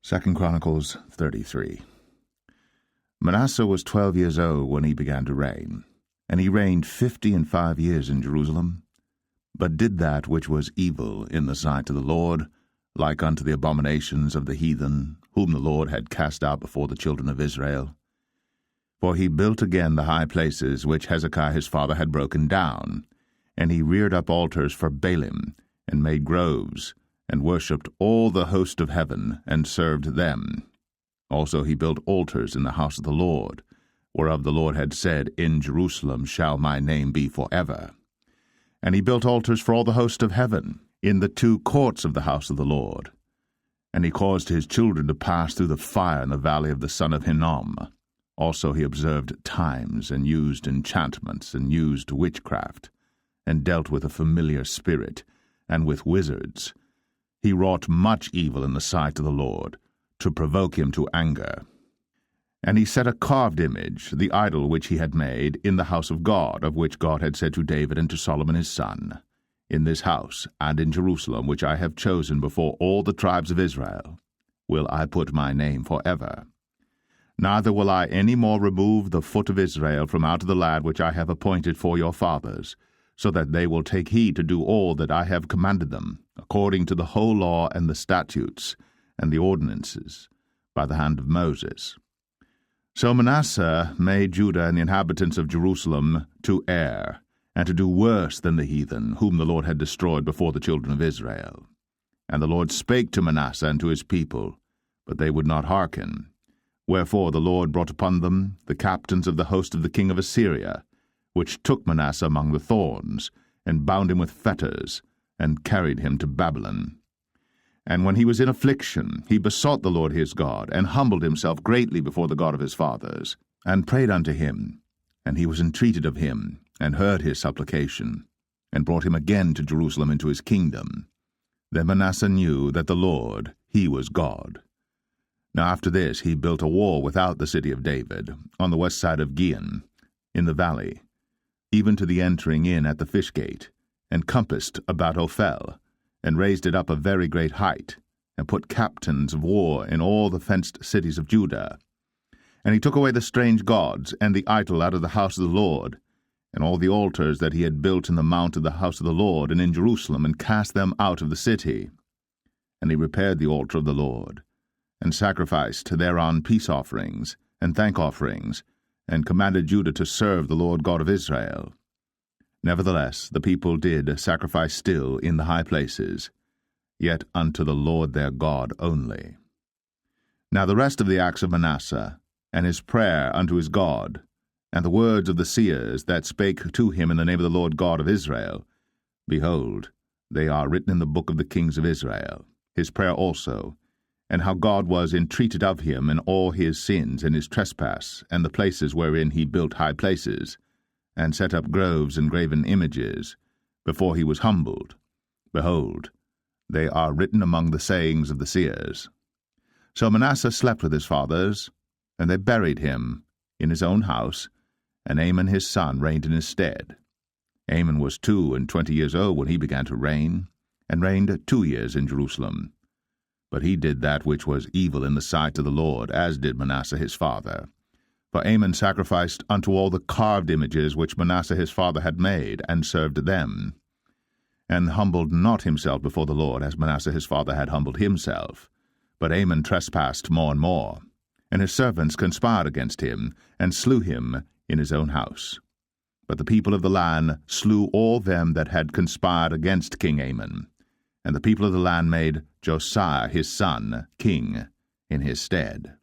2 Chronicles 33. Manasseh was 12 years old when he began to reign, and he reigned 55 years in Jerusalem, but did that which was evil in the sight of the Lord, like unto the abominations of the heathen, whom the Lord had cast out before the children of Israel. For he built again the high places which Hezekiah his father had broken down, and he reared up altars for Baalim, and made groves, and worshipped all the host of heaven, and served them. Also he built altars in the house of the Lord, whereof the Lord had said, In Jerusalem shall my name be forever. And he built altars for all the host of heaven, in the 2 courts of the house of the Lord. And he caused his children to pass through the fire in the valley of the son of Hinnom. Also he observed times, and used enchantments, and used witchcraft, and dealt with a familiar spirit, and with wizards. He wrought much evil in the sight of the Lord, to provoke him to anger. And he set a carved image, the idol which he had made, in the house of God, of which God had said to David and to Solomon his son, In this house, and in Jerusalem, which I have chosen before all the tribes of Israel, will I put my name forever. Neither will I any more remove the foot of Israel from out of the land which I have appointed for your fathers, so that they will take heed to do all that I have commanded them, according to the whole law and the statutes and the ordinances, by the hand of Moses. So Manasseh made Judah and the inhabitants of Jerusalem to err, and to do worse than the heathen, whom the Lord had destroyed before the children of Israel. And the Lord spake to Manasseh and to his people, but they would not hearken. Wherefore the Lord brought upon them the captains of the host of the king of Assyria, which took Manasseh among the thorns, and bound him with fetters, and carried him to Babylon. And when he was in affliction, he besought the Lord his God, and humbled himself greatly before the God of his fathers, and prayed unto him. And he was entreated of him, and heard his supplication, and brought him again to Jerusalem into his kingdom. Then Manasseh knew that the Lord, he was God. Now after this he built a wall without the city of David, on the west side of Gihon, in the valley, even to the entering in at the fish gate, and compassed about Ophel, and raised it up a very great height, and put captains of war in all the fenced cities of Judah. And he took away the strange gods and the idol out of the house of the Lord, and all the altars that he had built in the mount of the house of the Lord and in Jerusalem, and cast them out of the city. And he repaired the altar of the Lord, and sacrificed thereon peace offerings and thank offerings, and commanded Judah to serve the Lord God of Israel. Nevertheless the people did sacrifice still in the high places, yet unto the Lord their God only. Now the rest of the acts of Manasseh, and his prayer unto his God, and the words of the seers that spake to him in the name of the Lord God of Israel, behold, they are written in the book of the kings of Israel, his prayer also, and how God was entreated of him in all his sins and his trespass, and the places wherein he built high places, and set up groves and graven images, before he was humbled. Behold, they are written among the sayings of the seers. So Manasseh slept with his fathers, and they buried him in his own house, and Amon his son reigned in his stead. Amon was 22 years old when he began to reign, and reigned 2 years in Jerusalem. But he did that which was evil in the sight of the Lord, as did Manasseh his father. For Amon sacrificed unto all the carved images which Manasseh his father had made, and served them, and humbled not himself before the Lord, as Manasseh his father had humbled himself. But Amon trespassed more and more, and his servants conspired against him, and slew him in his own house. But the people of the land slew all them that had conspired against King Amon, and the people of the land made Josiah his son king in his stead.